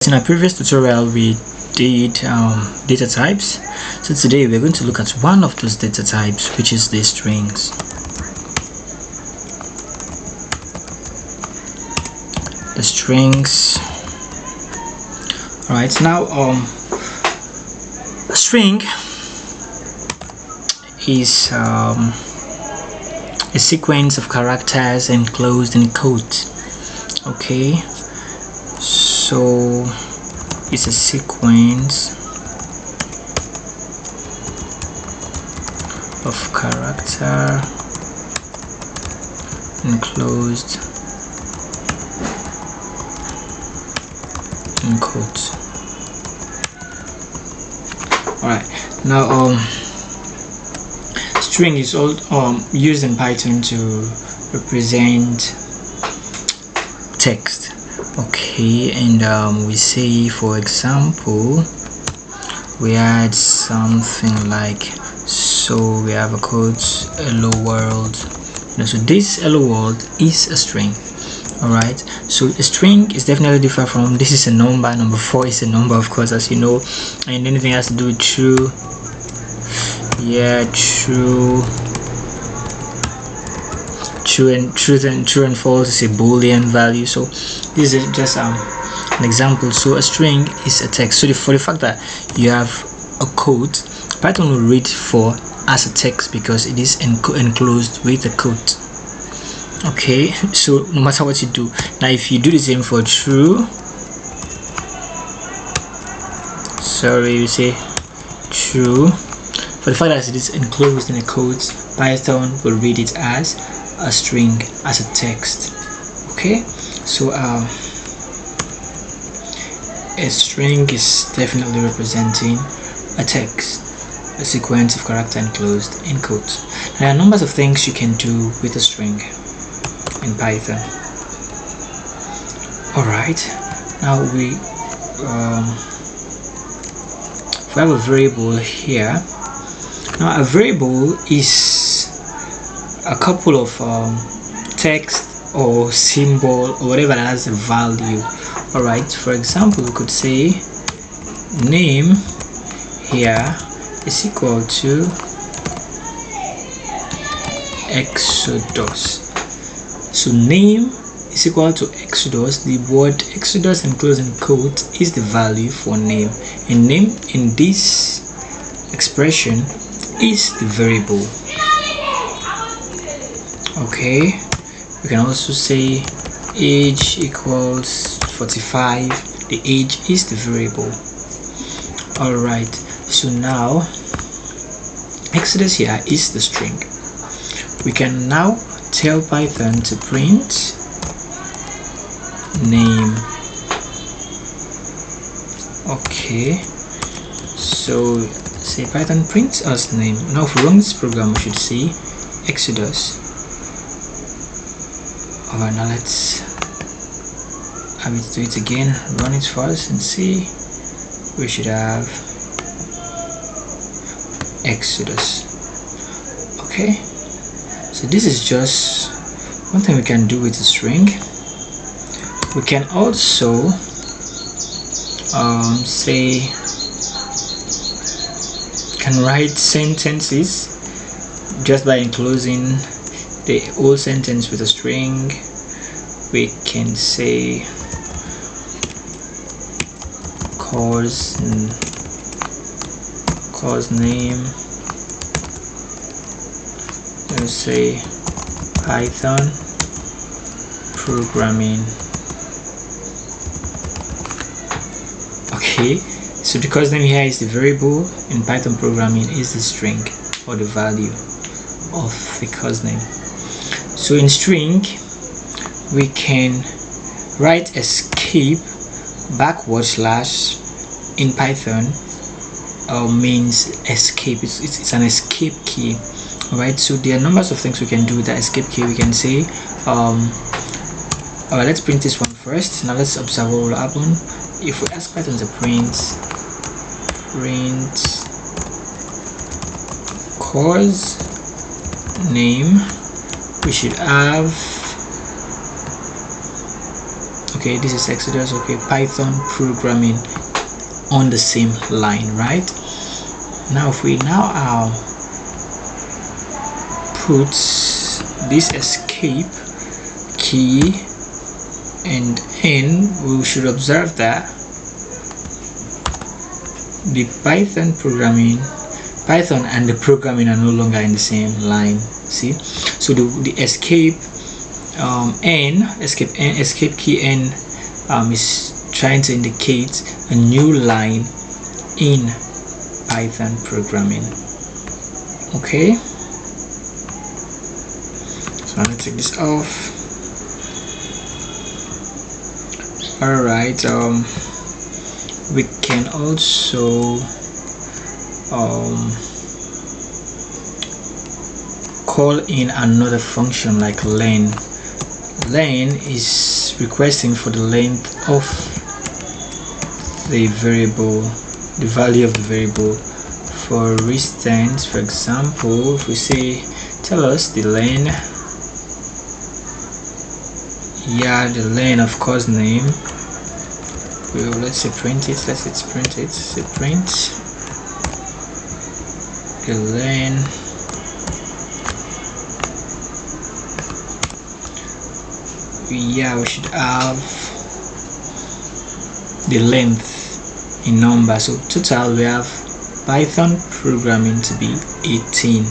In our previous tutorial we did data types, so today we're going to look at one of those data types, which is the strings. The strings. Alright, now a string is a sequence of characters enclosed in quotes. Okay, so it's a sequence of character enclosed in quotes. Alright, now string is all used in Python to represent text. Okay, and we say, for example, we add something like, so we have a quote, hello world. So this hello world is a string. Alright, so a string is definitely different from this is a number. Number 4 is a number, of course, as you know, and anything has to do with true. Yeah, true and false is a boolean value. So this is just an example. So a string is a text. So for the fact that you have a quote, Python will read for as a text because it is enclosed with a quote. Okay, so no matter what you do, now if you do the same for true, you say true, for the fact that it is enclosed in a quote, Python will read it as a string, as a text. Okay, so a string is definitely representing a text, a sequence of character enclosed in quotes. There are numbers of things you can do with a string in Python. Alright, now we have a variable here. Now a variable is a couple of text or symbol or whatever that has a value. Alright, for example, we could say name here is equal to Exodus. So name is equal to Exodus. The word Exodus enclosed in quotes is the value for name, and name in this expression is the variable. Okay, we can also say age equals 45. The age is the variable. Alright, so now Exodus here is the string. We can now tell Python to print name. Okay, so say Python prints us name. Now if we run this program, we should see Exodus. Alright, now let's have it do it again. Run it first and see. We should have Exodus. Okay, so this is just one thing we can do with a string. We can also can write sentences just by enclosing the whole sentence with a string. We can say course name. Let's say Python programming. Okay, so the course name here is the variable, in Python programming is the string or the value of the course name. So in string we can write escape backward slash in Python means escape. It's an escape key. Alright, so there are numbers of things we can do with that escape key. We can say alright, let's print this one first. Now let's observe what will happen if we ask Python to print course name. We should have Okay, this is Exodus. Okay, Python programming on the same line, right? Now if we now put this escape key and n, we should observe that the Python and the programming are no longer in the same line. See, so the escape escape key n is trying to indicate a new line in Python programming. Okay, so I'm gonna take this off. All right, we can also call in another function like len. Len is requesting for the length of the variable, the value of the variable. For instance, for example, if we say tell us the len, the len of course name, well, let's say print it, say print the len we should have the length in number. So total we have Python programming to be 18.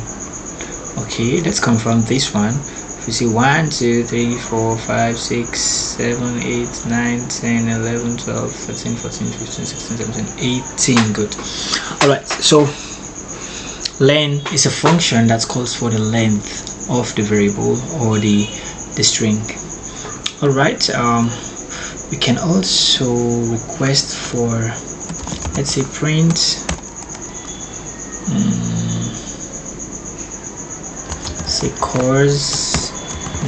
Okay, let's confirm this one. If we see 1 2 3 4 5 6 7 8 9 10 11 12 13 14 15 16 17 18. Good. All right, so len is a function that calls for the length of the variable or the string. All right, we can also request for, let's say, print say course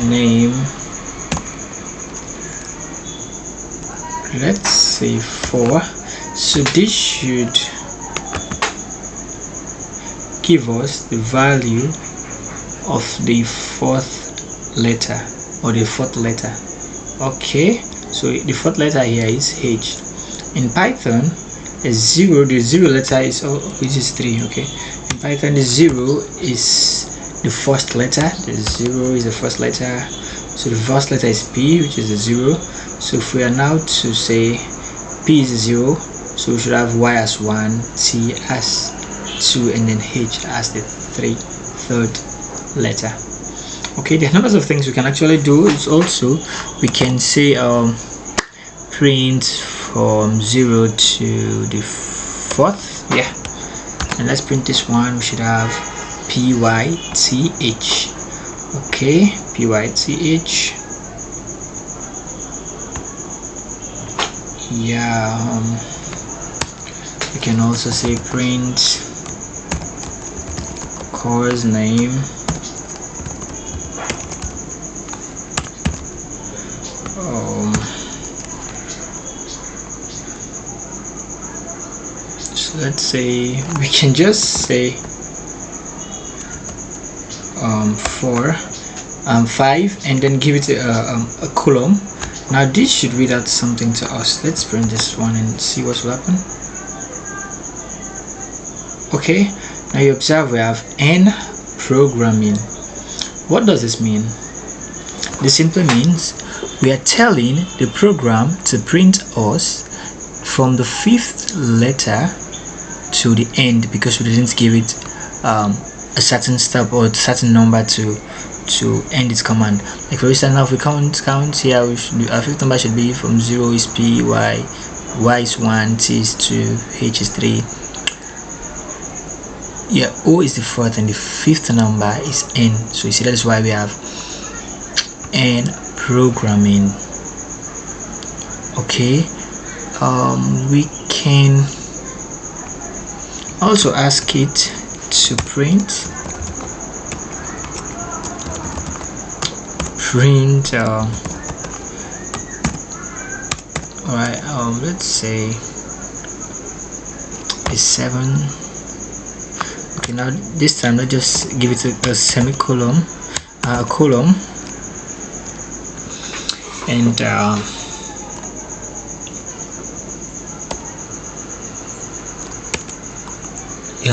name, let's say 4. So this should give us the value of the fourth letter or the fourth letter. Okay, so the fourth letter here is H. In Python, the zero letter is which is 3. Okay, in Python the 0 is the first letter. The 0 is the first letter. So the first letter is P, which is a 0. So if we are now to say P is a 0, so we should have Y as 1, T as 2, and then H as the third letter. Okay, there are numbers of things we can actually do. It's also, we can say print from 0 to the 4th. Yeah, and let's print this one. We should have PYTH. Okay, PYTH. Yeah, we can also say print course name. So let's say we can just say 4 5 and then give it a column. Now this should read out something to us. Let's print this one and see what will happen. Okay, now you observe we have n programming. What does this mean? This simply means we are telling the program to print us from the 5th letter to the end, because we didn't give it a certain step or a certain number to end its command. Like for instance, now if we count here, our 5th number should be from 0 is P, Y is 1, T is 2, H is 3. Yeah, O is the 4th and the 5th number is N. So you see, that is why we have N programming. Okay, we can also ask it to print all right, let's say a 7. Okay, now this time let's just give it a semicolon, a column, and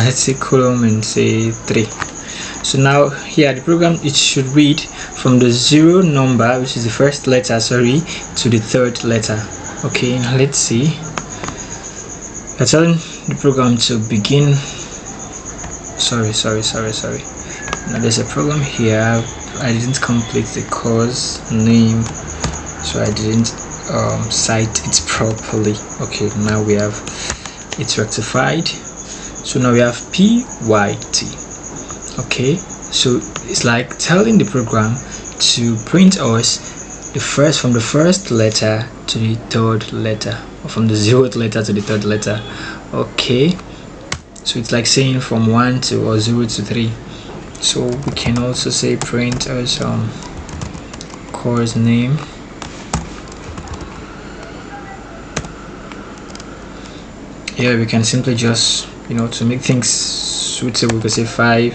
let's say column and say 3. So now here the program, it should read from the 0 number, which is the first letter, sorry, to the third letter. Okay, now let's see. We're telling the program to begin. Sorry. Now there's a program here. I didn't complete the course name, so I didn't cite it properly. Okay, now we have it's rectified. So now we have PYT. Okay, so it's like telling the program to print us from the first letter to the third letter, or from the 0th letter to the third letter. Okay, so it's like saying from 1 to or 0 to 3. So we can also say print us course name. Here we can simply just, to make things suitable, we can say 5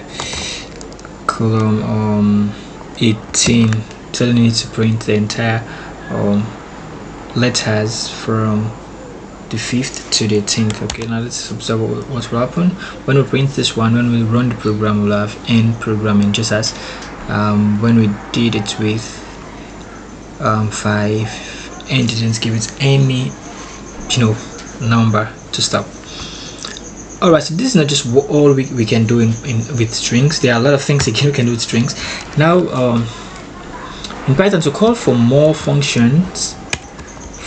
column 18, telling it to print the entire letters from the 5th to the 18th. Okay, now let's observe what will happen when we print this one. When we run the program, we'll have end programming, just as when we did it with 5 and didn't give it any number to stop. Alright, so this is not just all we can do with strings. There are a lot of things we can do with strings. Now in Python, to call for more functions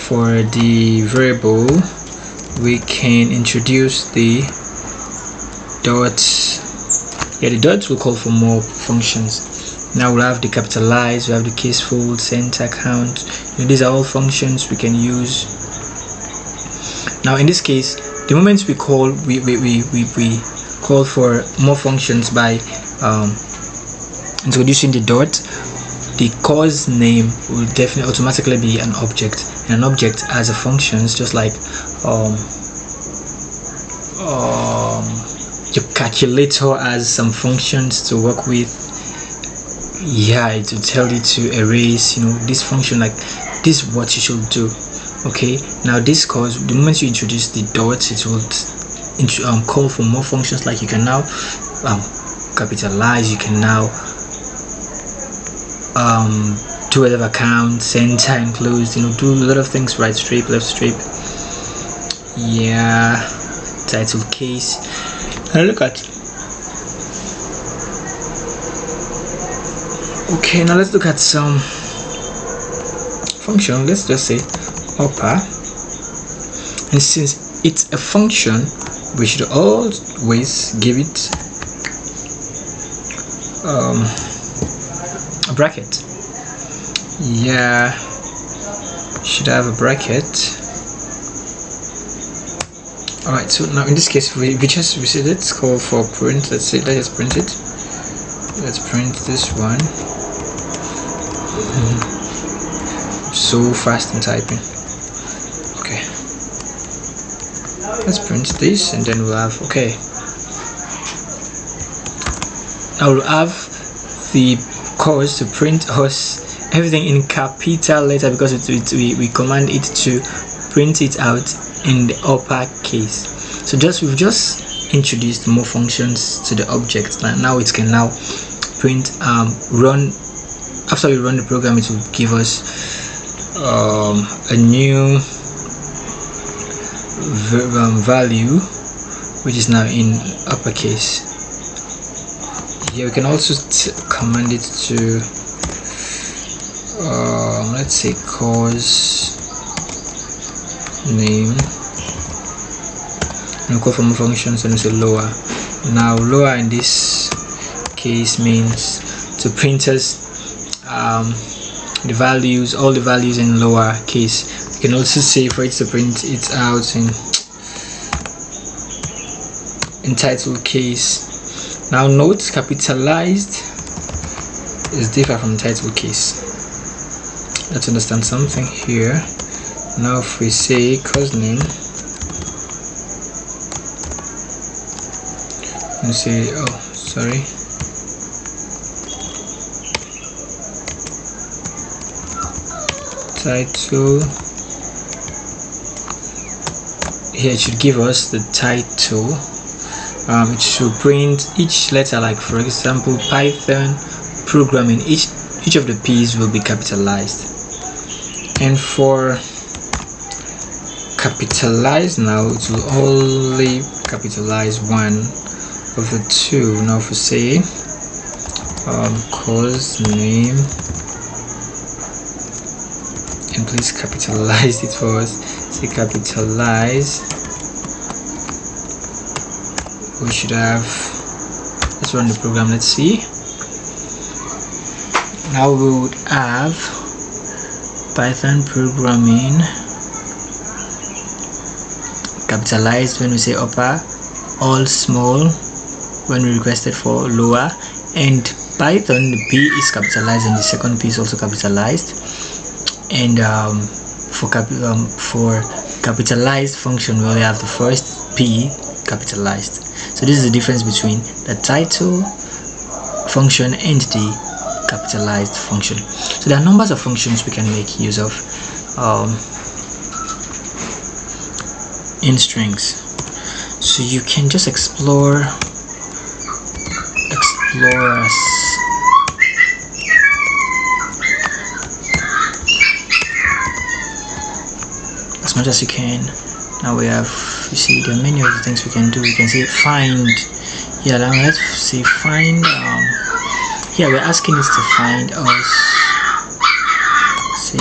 for the variable, we can introduce the dots. The dots will call for more functions. Now we'll have the capitalize, we have the case fold, center, count. These are all functions we can use. Now in this case, the moment we call call for more functions by introducing the dot, the course name will definitely automatically be an object, and an object has a functions, just like your calculator has some functions to work with. It will tell you to erase, this function, like this is what you should do. Okay, now this course, the moment you introduce the dots, it will call for more functions, like you can now capitalize, you can now do whatever count, center and close, do a lot of things, right strip, left strip, title, case. And look at, okay, now let's look at some function. Let's just say upper, and since it's a function, we should always give it a bracket. Should have a bracket. Alright, so now in this case we say let's call for print. Let's print it. Let's print this one. So fast in typing. Okay, let's print this, and then we'll have, okay, now we'll have the course to print us everything in capital letter, because we command it to print it out in the upper case. So we've just introduced more functions to the object. Now it can now print run. After we run the program, it will give us a new value, which is now in uppercase. We can also command it to let's say course name, and call from functions, and say lower. Now lower in this case means to print us the values, all the values in lower case. You can also say for it to print it out in title case. Now note, capitalized is different from title case. Let's understand something here. Now if we say course name and say, title, here it should give us the title, it should print each letter. Like for example, Python programming, each of the P's will be capitalized. And for capitalize, now it will only capitalize one of the two. Now for say course name, and please capitalize it for us. Say capitalize. We should have, let's run the program, let's see. Now we would have Python programming capitalized when we say upper, all small when we requested for lower, and Python, the P is capitalized and the second P is also capitalized. And for capitalized function, we only have the first P capitalized. So this is the difference between the title function and the capitalized function. So there are numbers of functions we can make use of in strings. So you can just explore as much as you can. Now we have, you see, there are many other things we can do. We can say find. Yeah, now let's say find. Here we're asking it to find us. Say,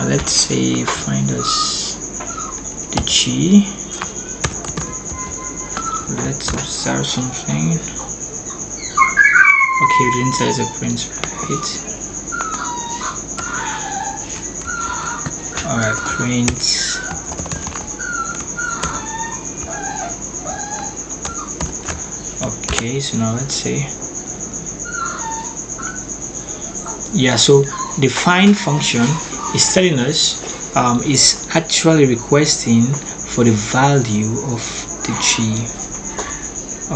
let's say find us the G. Let's observe something. Okay, we didn't say it's a print, right? Alright, print. Okay, so now let's say, yeah, so the find function is telling us is actually requesting for the value of the G.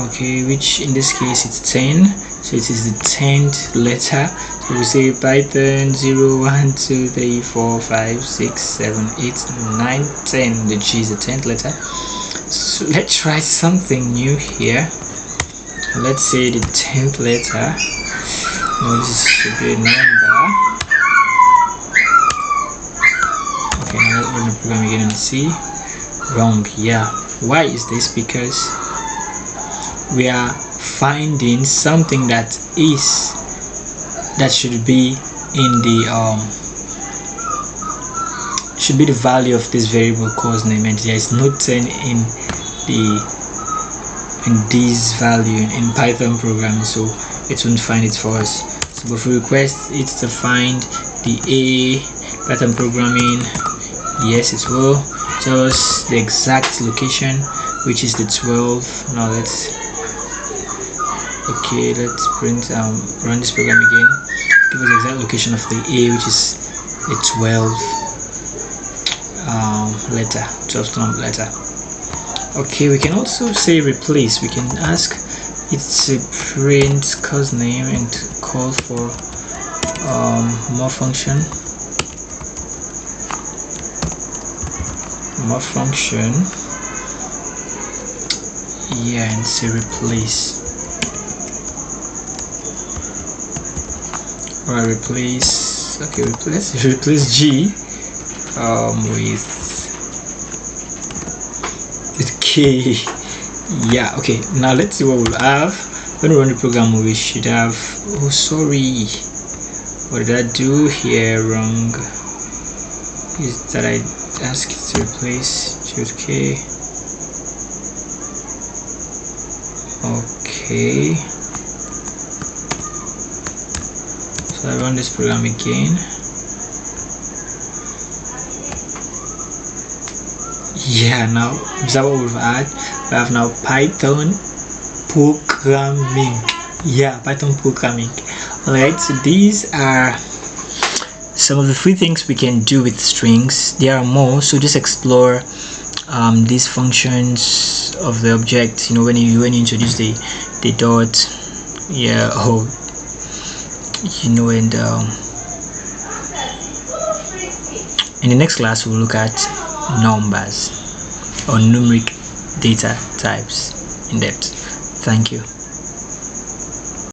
Okay, which in this case it's 10, so it is the 10th letter. So we say Python 0 1 2 3 4 5 6 7 8 9 10. The G is the 10th letter. So let's try something new here. Let's say the 10th letter. No, this should be a number. Okay, now let's run the program again and see. Wrong. Yeah, why is this? Because we are finding something that should be in the should be the value of this variable course name, and there is no 10 in this value in Python programming, so it won't find it for us. So if we request it to find the A Python programming, yes, it will tell us the exact location, which is the 12. Now let's print run this program again. Give us the exact location of the A, which is the 12th number letter. Okay, we can also say replace. We can ask it to print course name and call for more function. Yeah, and say replace. Alright, replace. Okay, replace G with K. Yeah, okay, now let's see what we'll have. When we run the program, we should have, oh sorry, what did I do here wrong? Is that I asked it to replace G with K. Okay, so I run this program again. Yeah, now observe what we've had. We have now Python programming. Yeah, Python programming. Alright, so these are some of the free things we can do with strings. There are more, so just explore these functions of the object. You know, when you introduce the dot, yeah, oh, you know, and in the next class we'll look at numbers. or numeric data types in depth. Thank you.